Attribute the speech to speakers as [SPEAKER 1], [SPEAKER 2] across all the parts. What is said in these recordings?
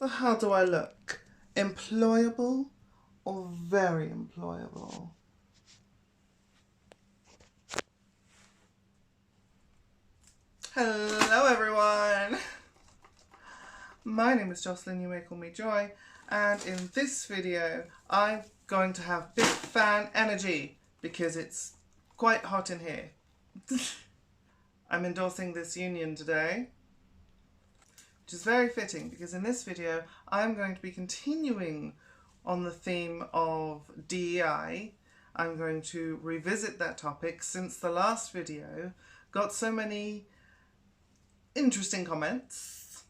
[SPEAKER 1] So how do I look? Employable or very employable? Hello everyone! My name is Jocelyn, you may call me Joy, and in this video I'm going to have big fan energy because it's quite hot in here. I'm endorsing this union today, which is very fitting because in this video I'm going to be continuing on the theme of DEI. I'm going to revisit that topic since the last video got so many interesting comments,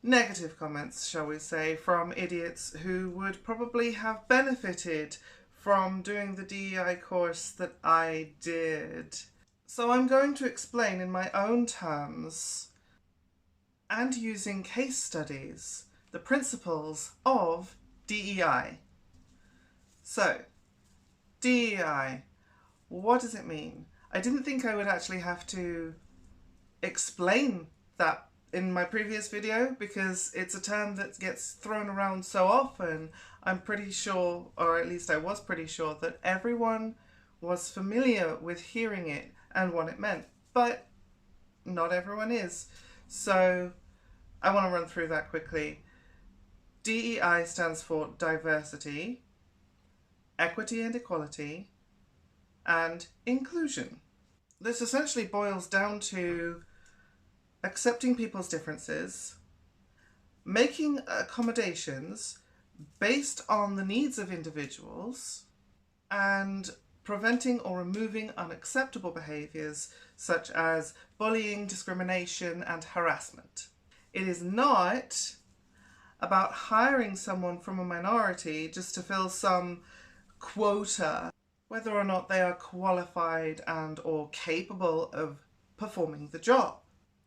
[SPEAKER 1] negative comments shall we say, from idiots who would probably have benefited from doing the DEI course that I did. So I'm going to explain in my own terms and using case studies the principles of DEI. So, DEI, what does it mean? I didn't think I would actually have to explain that in my previous video because it's a term that gets thrown around so often. I'm pretty sure, or at least I was pretty sure, that everyone was familiar with hearing it and what it meant, but not everyone is. So I want to run through that quickly. DEI stands for diversity, equity and equality, and inclusion. This essentially boils down to accepting people's differences, making accommodations based on the needs of individuals, and preventing or removing unacceptable behaviours such as bullying, discrimination, and harassment. It is not about hiring someone from a minority just to fill some quota, whether or not they are qualified and or capable of performing the job.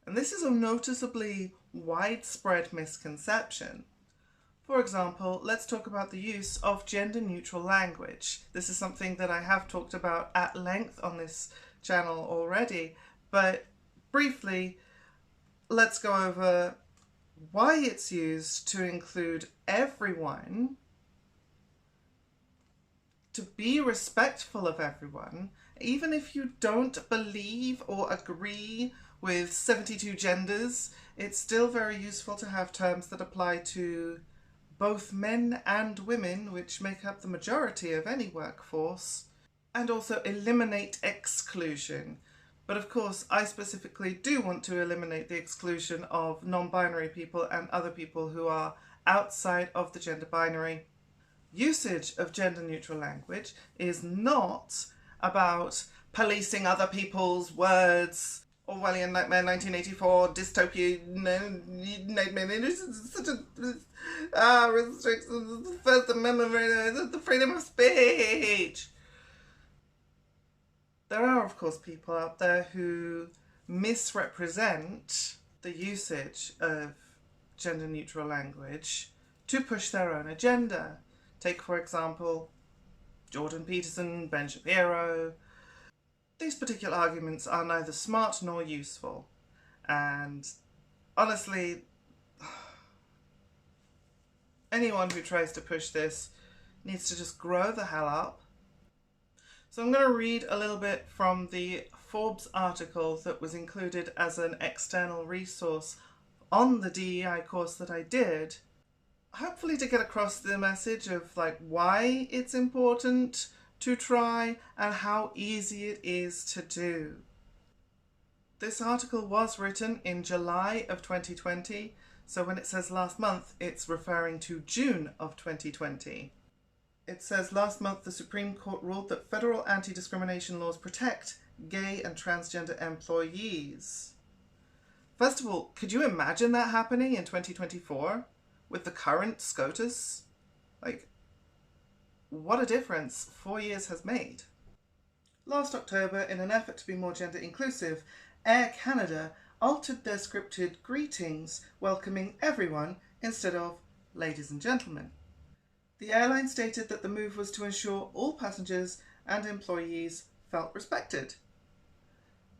[SPEAKER 1] And this is a noticeably widespread misconception. For example, let's talk about the use of gender-neutral language. This is something that I have talked about at length on this channel already, but briefly, let's go over why it's used to include everyone, to be respectful of everyone, even if you don't believe or agree with 72 genders, it's still very useful to have terms that apply to both men and women, which make up the majority of any workforce, and also eliminate exclusion. But of course, I specifically do want to eliminate the exclusion of non-binary people and other people who are outside of the gender binary. Usage of gender-neutral language is not about policing other people's words. Orwellian Nightmare 1984, dystopia, nightmare, it's such a restricts the First Amendment, the freedom of speech. There are, of course, people out there who misrepresent the usage of gender-neutral language to push their own agenda. Take, for example, Jordan Peterson, Ben Shapiro. These particular arguments are neither smart nor useful, and honestly, anyone who tries to push this needs to just grow the hell up. So I'm going to read a little bit from the Forbes article that was included as an external resource on the DEI course that I did, hopefully to get across the message of like why it's important to try and how easy it is to do. This article was written in July of 2020, so when it says last month, it's referring to June of 2020. It says last month the Supreme Court ruled that federal anti-discrimination laws protect gay and transgender employees. First of all, could you imagine that happening in 2024 with the current SCOTUS? Like, what a difference 4 years has made. Last October, in an effort to be more gender inclusive, Air Canada altered their scripted greetings, welcoming everyone instead of ladies and gentlemen. The airline stated that the move was to ensure all passengers and employees felt respected.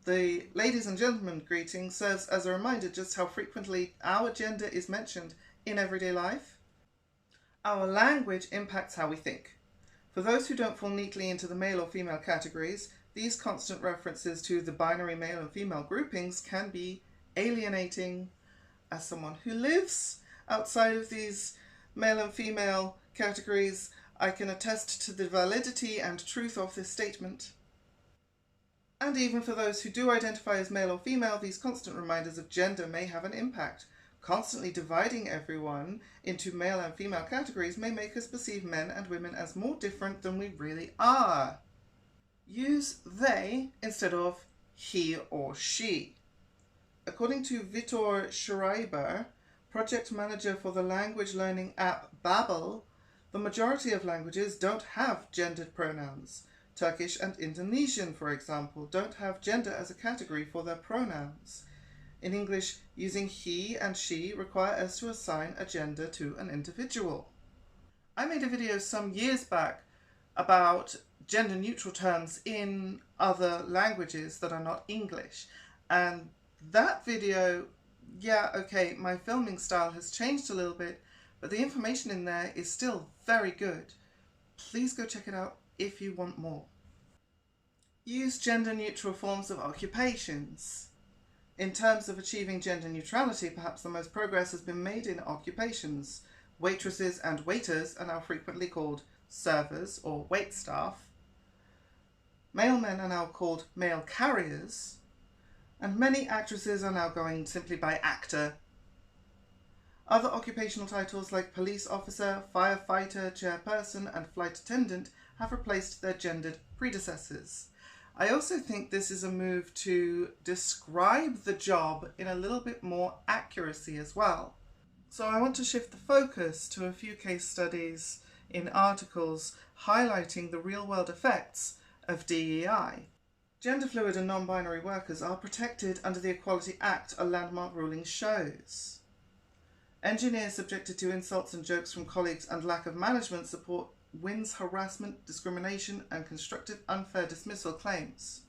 [SPEAKER 1] The ladies and gentlemen greeting serves as a reminder just how frequently our gender is mentioned in everyday life. Our language impacts how we think. For those who don't fall neatly into the male or female categories, these constant references to the binary male and female groupings can be alienating. As someone who lives outside of these male and female categories, I can attest to the validity and truth of this statement. And even for those who do identify as male or female, these constant reminders of gender may have an impact. Constantly dividing everyone into male and female categories may make us perceive men and women as more different than we really are. Use they instead of he or she. According to Vitor Schreiber, project manager for the language learning app Babbel, the majority of languages don't have gendered pronouns. Turkish and Indonesian, for example, don't have gender as a category for their pronouns. In English, using he and she require us to assign a gender to an individual. I made a video some years back about gender-neutral terms in other languages that are not English, and that video, yeah, okay, my filming style has changed a little bit, but the information in there is still very good. Please go check it out if you want more. Use gender-neutral forms of occupations. In terms of achieving gender neutrality, perhaps the most progress has been made in occupations. Waitresses and waiters are now frequently called servers or waitstaff. Male men are now called mail carriers. And many actresses are now going simply by actor. Other occupational titles like police officer, firefighter, chairperson, and flight attendant have replaced their gendered predecessors. I also think this is a move to describe the job in a little bit more accuracy as well. So I want to shift the focus to a few case studies in articles highlighting the real-world effects of DEI. Gender fluid and non-binary workers are protected under the Equality Act, a landmark ruling shows. Engineers subjected to insults and jokes from colleagues and lack of management support wins harassment, discrimination and constructive unfair dismissal claims.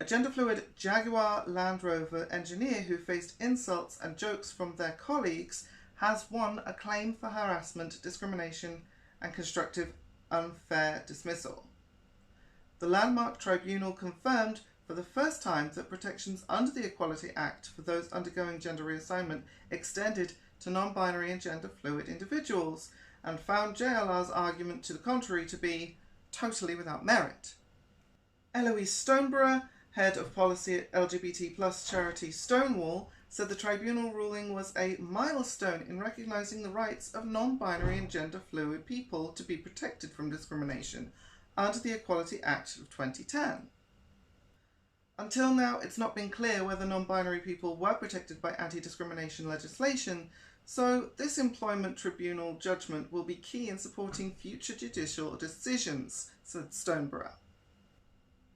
[SPEAKER 1] A gender-fluid Jaguar Land Rover engineer who faced insults and jokes from their colleagues has won a claim for harassment, discrimination and constructive unfair dismissal. The Landmark Tribunal confirmed for the first time that protections under the Equality Act for those undergoing gender reassignment extended to non-binary and gender-fluid individuals, and found JLR's argument to the contrary to be totally without merit. Eloise Stoneborough, head of policy at LGBT+ charity Stonewall, said the tribunal ruling was a milestone in recognising the rights of non-binary and gender-fluid people to be protected from discrimination under the Equality Act of 2010. Until now, it's not been clear whether non-binary people were protected by anti-discrimination legislation, so this employment tribunal judgment will be key in supporting future judicial decisions, said Stoneborough.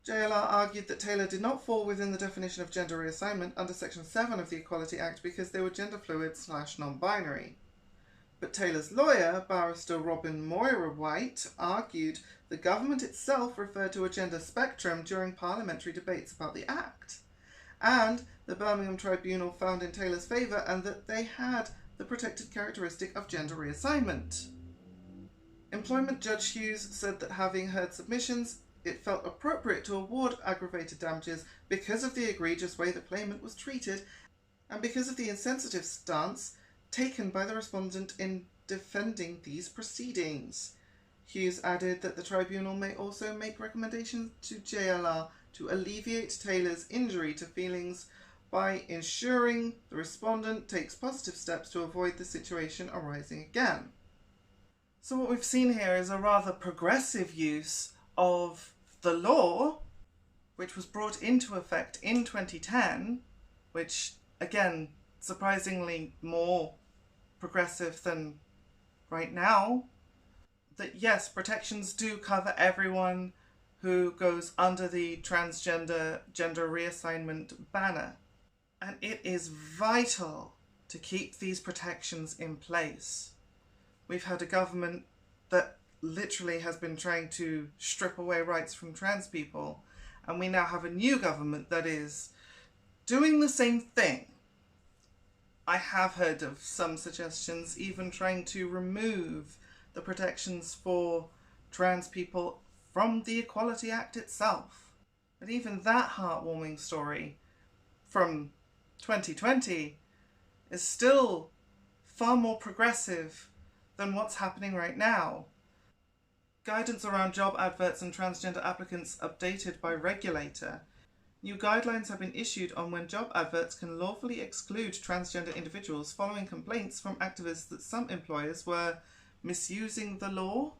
[SPEAKER 1] JLR argued that Taylor did not fall within the definition of gender reassignment under Section 7 of the Equality Act because they were gender-fluid/non-binary. But Taylor's lawyer, barrister Robin Moira-White, argued the government itself referred to a gender spectrum during parliamentary debates about the Act. And the Birmingham Tribunal found in Taylor's favour and that they had the protected characteristic of gender reassignment. Employment Judge Hughes said that having heard submissions, it felt appropriate to award aggravated damages because of the egregious way the claimant was treated and because of the insensitive stance taken by the respondent in defending these proceedings. Hughes added that the tribunal may also make recommendations to JLR to alleviate Taylor's injury to feelings by ensuring the respondent takes positive steps to avoid the situation arising again. So what we've seen here is a rather progressive use of the law, which was brought into effect in 2010, which, again, surprisingly more progressive than right now, that yes, protections do cover everyone who goes under the transgender gender reassignment banner. And it is vital to keep these protections in place. We've had a government that literally has been trying to strip away rights from trans people, and we now have a new government that is doing the same thing. I have heard of some suggestions even trying to remove the protections for trans people from the Equality Act itself. But even that heartwarming story from 2020 is still far more progressive than what's happening right now. Guidance around job adverts and transgender applicants updated by regulator. New guidelines have been issued on when job adverts can lawfully exclude transgender individuals following complaints from activists that some employers were misusing the law.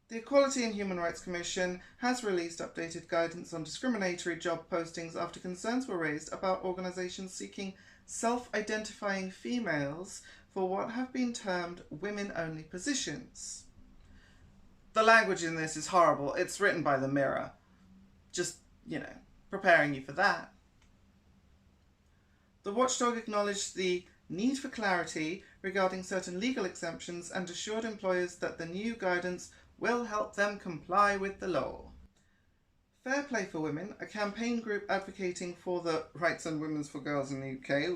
[SPEAKER 1] The Equality and Human Rights Commission has released updated guidance on discriminatory job postings after concerns were raised about organisations seeking self-identifying females for what have been termed women-only positions. The language in this is horrible. It's written by the Mirror. Just, preparing you for that. The watchdog acknowledged the need for clarity regarding certain legal exemptions and assured employers that the new guidance will help them comply with the law. Fair Play for Women, a campaign group advocating for the rights and women's for girls in the UK.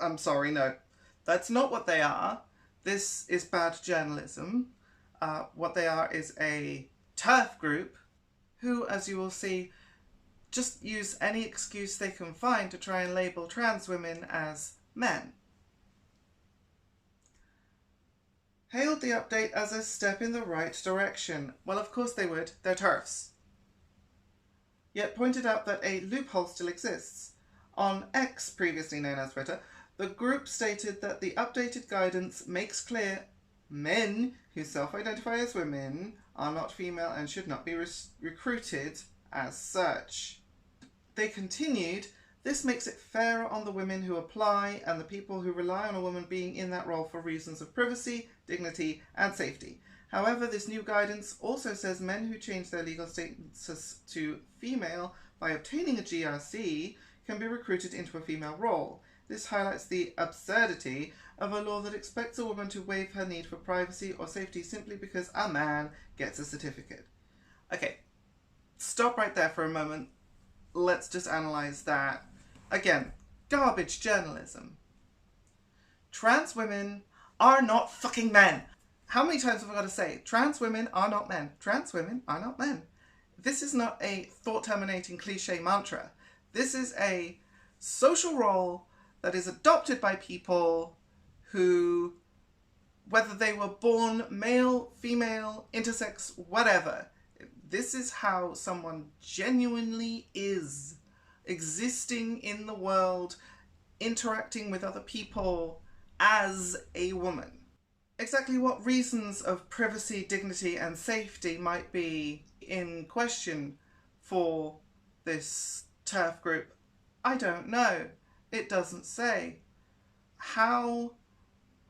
[SPEAKER 1] I'm sorry, no. That's not what they are. This is bad journalism. What they are is a TERF group who, as you will see, just use any excuse they can find to try and label trans women as men. Hailed the update as a step in the right direction. Well, of course they would. They're TERFs. Yet pointed out that a loophole still exists. On X, previously known as Twitter, the group stated that the updated guidance makes clear men who self-identify as women are not female and should not be recruited as such. They continued, this makes it fairer on the women who apply and the people who rely on a woman being in that role for reasons of privacy, dignity and safety. However, this new guidance also says men who change their legal status to female by obtaining a GRC can be recruited into a female role. This highlights the absurdity of a law that expects a woman to waive her need for privacy or safety simply because a man gets a certificate. Okay, stop right there for a moment. Let's just analyse that. Again, garbage journalism. Trans women are not fucking men. How many times have I got to say, trans women are not men. Trans women are not men. This is not a thought-terminating cliche mantra. This is a social role that is adopted by people who, whether they were born male, female, intersex, whatever, this is how someone genuinely is, existing in the world, interacting with other people as a woman. Exactly what reasons of privacy, dignity and safety might be in question for this TERF group, I don't know. It doesn't say. How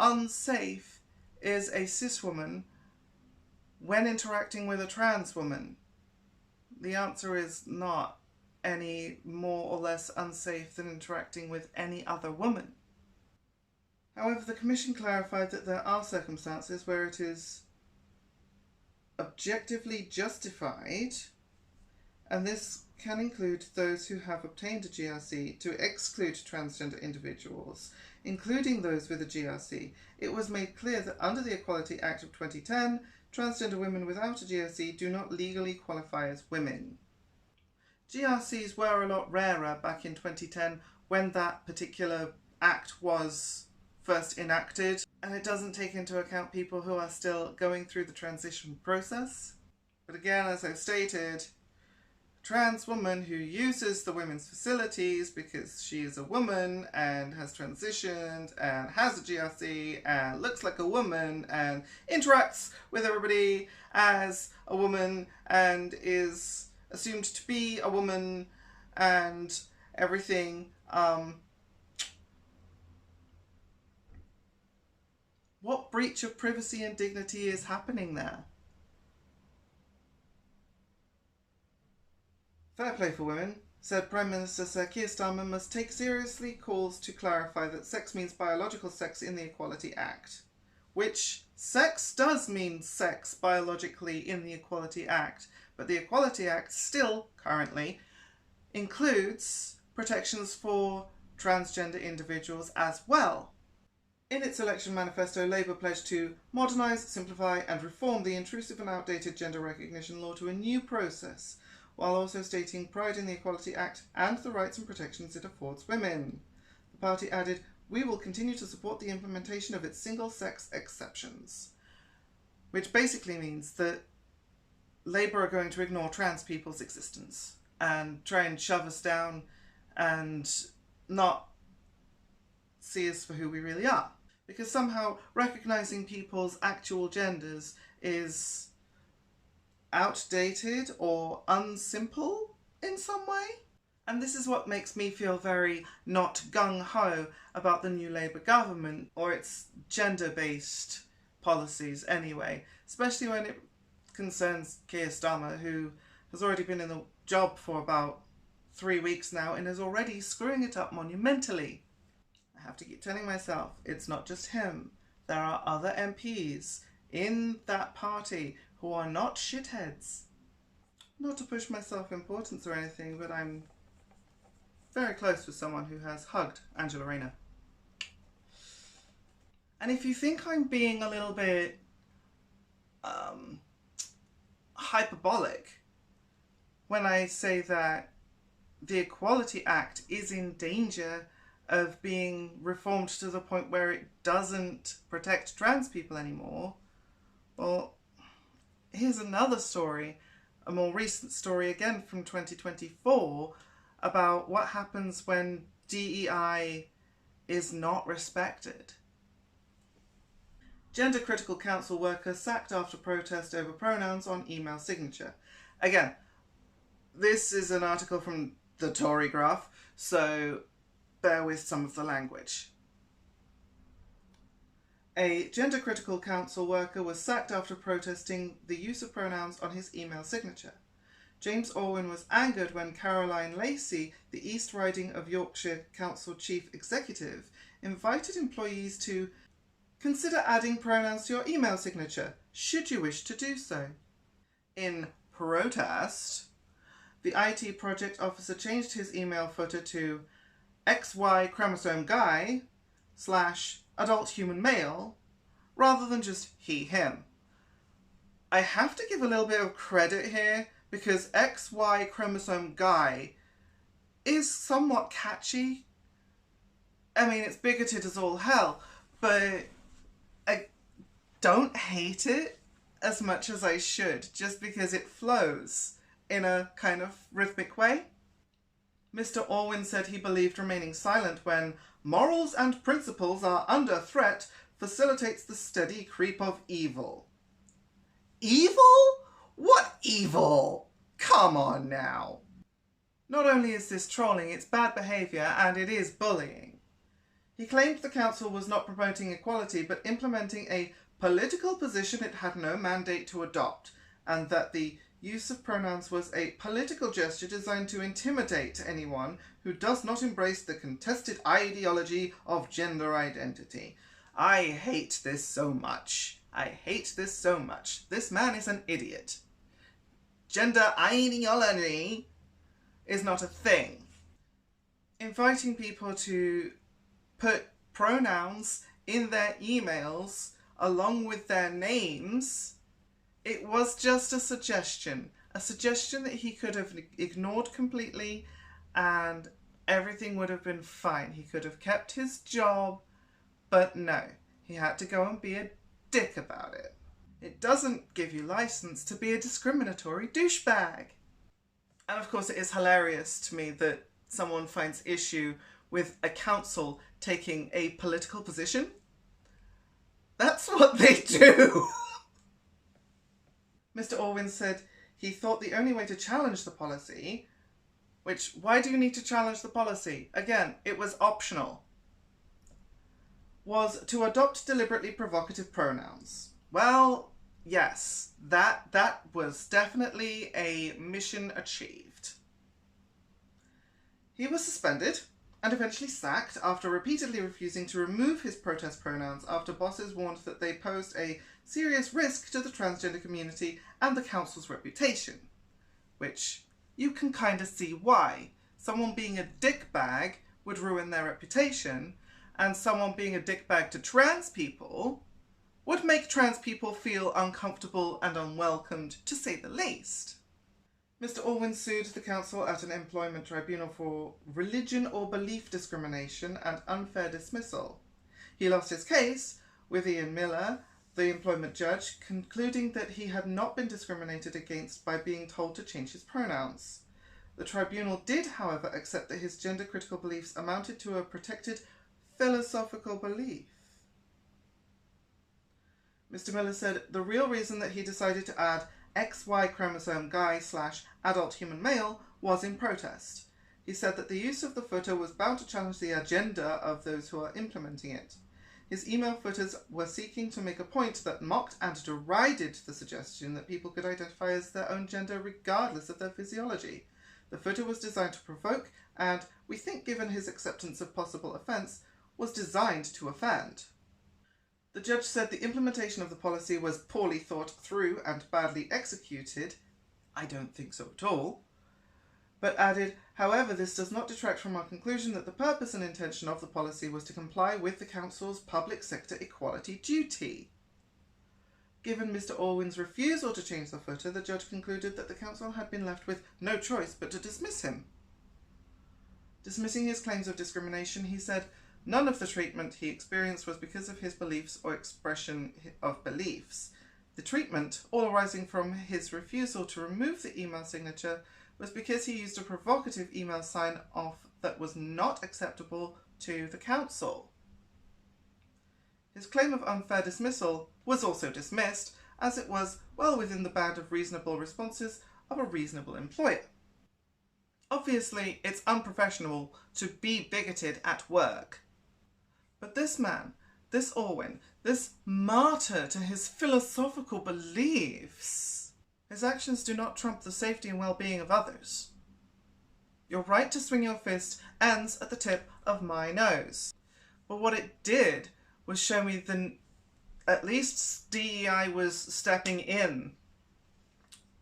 [SPEAKER 1] unsafe is a cis woman when interacting with a trans woman? The answer is not any more or less unsafe than interacting with any other woman. However, the Commission clarified that there are circumstances where it is objectively justified, and this can include those who have obtained a GRC, to exclude transgender individuals, including those with a GRC. It was made clear that under the Equality Act of 2010, transgender women without a GRC do not legally qualify as women. GRCs were a lot rarer back in 2010 when that particular act was first enacted, and it doesn't take into account people who are still going through the transition process. But again, as I've stated, a trans woman who uses the women's facilities because she is a woman and has transitioned and has a GRC and looks like a woman and interacts with everybody as a woman and is assumed to be a woman and everything, what breach of privacy and dignity is happening there? Fair Play for Women said Prime Minister Sir Keir Starmer must take seriously calls to clarify that sex means biological sex in the Equality Act, which sex does mean sex biologically in the Equality Act, but the Equality Act still currently includes protections for transgender individuals as well. In its election manifesto, Labour pledged to modernise, simplify and reform the intrusive and outdated gender recognition law to a new process, while also stating pride in the Equality Act and the rights and protections it affords women. The party added, "We will continue to support the implementation of its single-sex exceptions," which basically means that Labour are going to ignore trans people's existence and try and shove us down and not see us for who we really are. Because somehow recognising people's actual genders is outdated or unsimple in some way. And this is what makes me feel very not gung-ho about the new Labour government or its gender-based policies anyway, especially when it concerns Keir Starmer, who has already been in the job for about 3 weeks now and is already screwing it up monumentally. I have to keep telling myself, it's not just him. There are other MPs in that party who are not shitheads. Not to push my self-importance or anything, but I'm very close with someone who has hugged Angela Rayner. And if you think I'm being a little bit hyperbolic when I say that the Equality Act is in danger of being reformed to the point where it doesn't protect trans people anymore, well, here's another story, a more recent story again from 2024, about what happens when DEI is not respected. Gender critical council worker sacked after protest over pronouns on email signature. Again, this is an article from the Tory Graph, so bear with some of the language. A gender critical council worker was sacked after protesting the use of pronouns on his email signature. James Orwin was angered when Caroline Lacey, the East Riding of Yorkshire Council Chief Executive, invited employees to consider adding pronouns to your email signature, should you wish to do so. In protest, the IT project officer changed his email footer to XY chromosome guy / adult human male rather than just he, him. I have to give a little bit of credit here because XY chromosome guy is somewhat catchy. I mean, it's bigoted as all hell, but I don't hate it as much as I should just because it flows in a kind of rhythmic way. Mr. Orwin said he believed remaining silent when morals and principles are under threat facilitates the steady creep of evil. Evil? What evil? Come on now. Not only is this trolling, it's bad behaviour and it is bullying. He claimed the council was not promoting equality but implementing a political position it had no mandate to adopt, and that the use of pronouns was a political gesture designed to intimidate anyone who does not embrace the contested ideology of gender identity. I hate this so much. I hate this so much. This man is an idiot. Gender ideology is not a thing. Inviting people to put pronouns in their emails along with their names, it was just a suggestion that he could have ignored completely and everything would have been fine. He could have kept his job, but no, he had to go and be a dick about it. It doesn't give you license to be a discriminatory douchebag. And of course it is hilarious to me that someone finds issue with a council taking a political position. That's what they do. Mr. Orwin said he thought the only way to challenge the policy, which, why do you need to challenge the policy? Again, it was optional, was to adopt deliberately provocative pronouns. Well, yes, that was definitely a mission achieved. He was suspended and eventually sacked after repeatedly refusing to remove his protest pronouns after bosses warned that they posed a serious risk to the transgender community and the council's reputation. Which, you can kind of see why. Someone being a dickbag would ruin their reputation, and someone being a dickbag to trans people would make trans people feel uncomfortable and unwelcomed, to say the least. Mr. Allwyn sued the council at an employment tribunal for religion or belief discrimination and unfair dismissal. He lost his case, with Ian Miller, the employment judge, concluding that he had not been discriminated against by being told to change his pronouns. The tribunal did, however, accept that his gender-critical beliefs amounted to a protected philosophical belief. Mr. Miller said the real reason that he decided to add XY chromosome guy/adult human male was in protest. He said that the use of the footer was bound to challenge the agenda of those who are implementing it. His email footers were seeking to make a point that mocked and derided the suggestion that people could identify as their own gender regardless of their physiology. The footer was designed to provoke, and we think, given his acceptance of possible offence, was designed to offend. The judge said the implementation of the policy was poorly thought through and badly executed. I don't think so at all. But added, however, this does not detract from our conclusion that the purpose and intention of the policy was to comply with the council's public sector equality duty. Given Mr. Allwyn's refusal to change the footer, the judge concluded that the council had been left with no choice but to dismiss him. Dismissing his claims of discrimination, he said none of the treatment he experienced was because of his beliefs or expression of beliefs. The treatment, all arising from his refusal to remove the email signature, was because he used a provocative email sign-off that was not acceptable to the council. His claim of unfair dismissal was also dismissed, as it was well within the band of reasonable responses of a reasonable employer. Obviously, it's unprofessional to be bigoted at work. But this man, this Allwyn, this martyr to his philosophical beliefs, his actions do not trump the safety and well-being of others. Your right to swing your fist ends at the tip of my nose. But what it did was show me that at least DEI was stepping in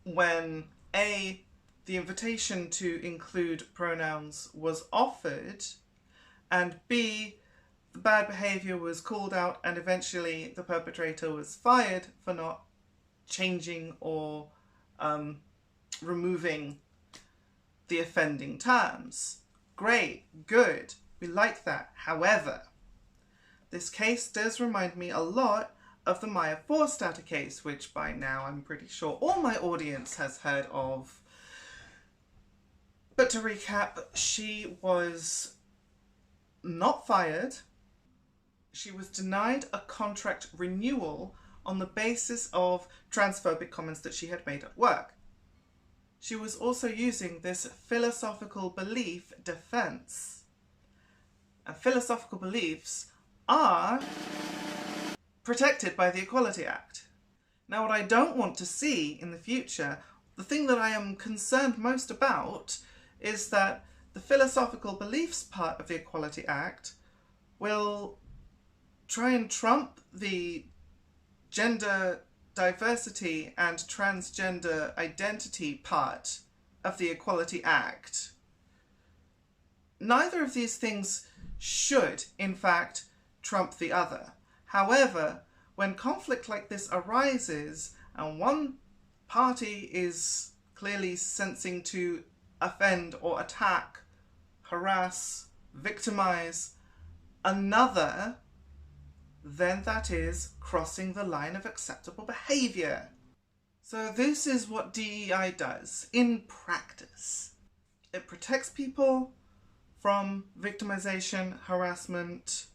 [SPEAKER 1] when A, the invitation to include pronouns was offered, and B, the bad behaviour was called out and eventually the perpetrator was fired for not changing or removing the offending terms. Great, good, we like that. However, this case does remind me a lot of the Maya Forstater case, which by now I'm pretty sure all my audience has heard of. But to recap, she was not fired. She was denied a contract renewal on the basis of transphobic comments that she had made at work. She was also using this philosophical belief defense. And philosophical beliefs are protected by the Equality Act. Now, what I don't want to see in the future, the thing that I am concerned most about, is that the philosophical beliefs part of the Equality Act will try and trump the gender diversity and transgender identity part of the Equality Act. Neither of these things should, in fact, trump the other. However, when conflict like this arises and one party is clearly sensing to offend or attack, harass, victimize another, then that is crossing the line of acceptable behaviour. So this is what DEI does in practice. It protects people from victimization, harassment,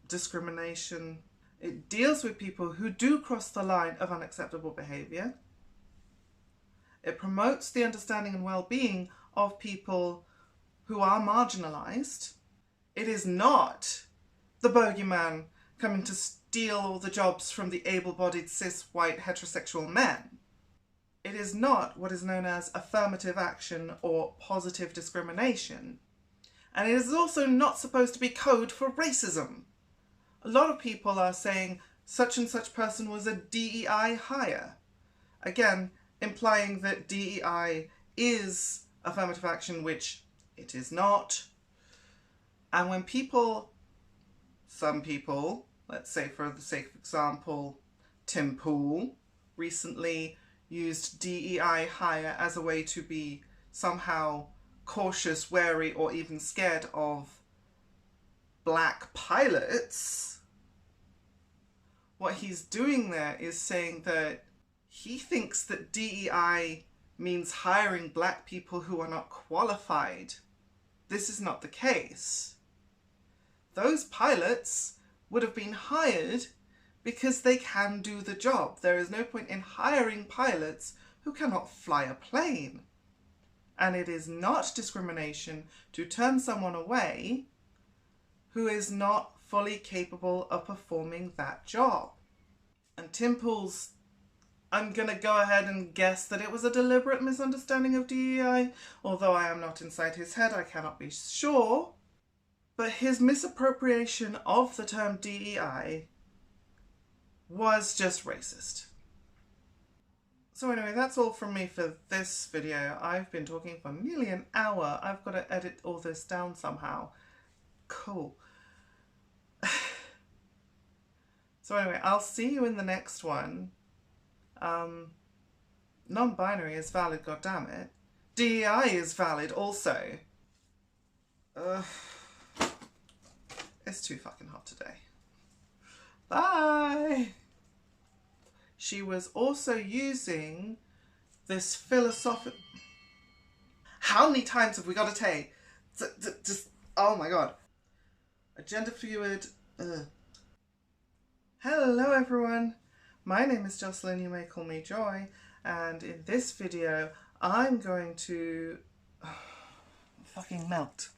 [SPEAKER 1] discrimination. It deals with people who do cross the line of unacceptable behaviour. It promotes the understanding and well-being of people who are marginalised. It is not the bogeyman coming to steal all the jobs from the able-bodied cis white heterosexual men. It is not what is known as affirmative action or positive discrimination. And it is also not supposed to be code for racism. A lot of people are saying such and such person was a DEI hire. Again, implying that DEI is affirmative action, which it is not. And when some people, let's say for the sake of example, Tim Pool, recently used DEI hire as a way to be somehow cautious, wary, or even scared of black pilots, what he's doing there is saying that he thinks that DEI means hiring black people who are not qualified. This is not the case. Those pilots would have been hired because they can do the job. There is no point in hiring pilots who cannot fly a plane. And it is not discrimination to turn someone away who is not fully capable of performing that job. And Tim Pool's, I'm going to go ahead and guess that it was a deliberate misunderstanding of DEI, although I am not inside his head, I cannot be sure. But his misappropriation of the term DEI was just racist. So anyway, that's all from me for this video. I've been talking for nearly an hour. I've got to edit all this down somehow. Cool. So anyway, I'll see you in the next one. Non-binary is valid, goddammit. DEI is valid also. It's too fucking hot today. Bye! She was also using this philosophical... How many times have we got to take? Just, oh my god. A gender fluid... Hello everyone, my name is Jocelyn, you may call me Joy, and in this video I'm going to fucking melt.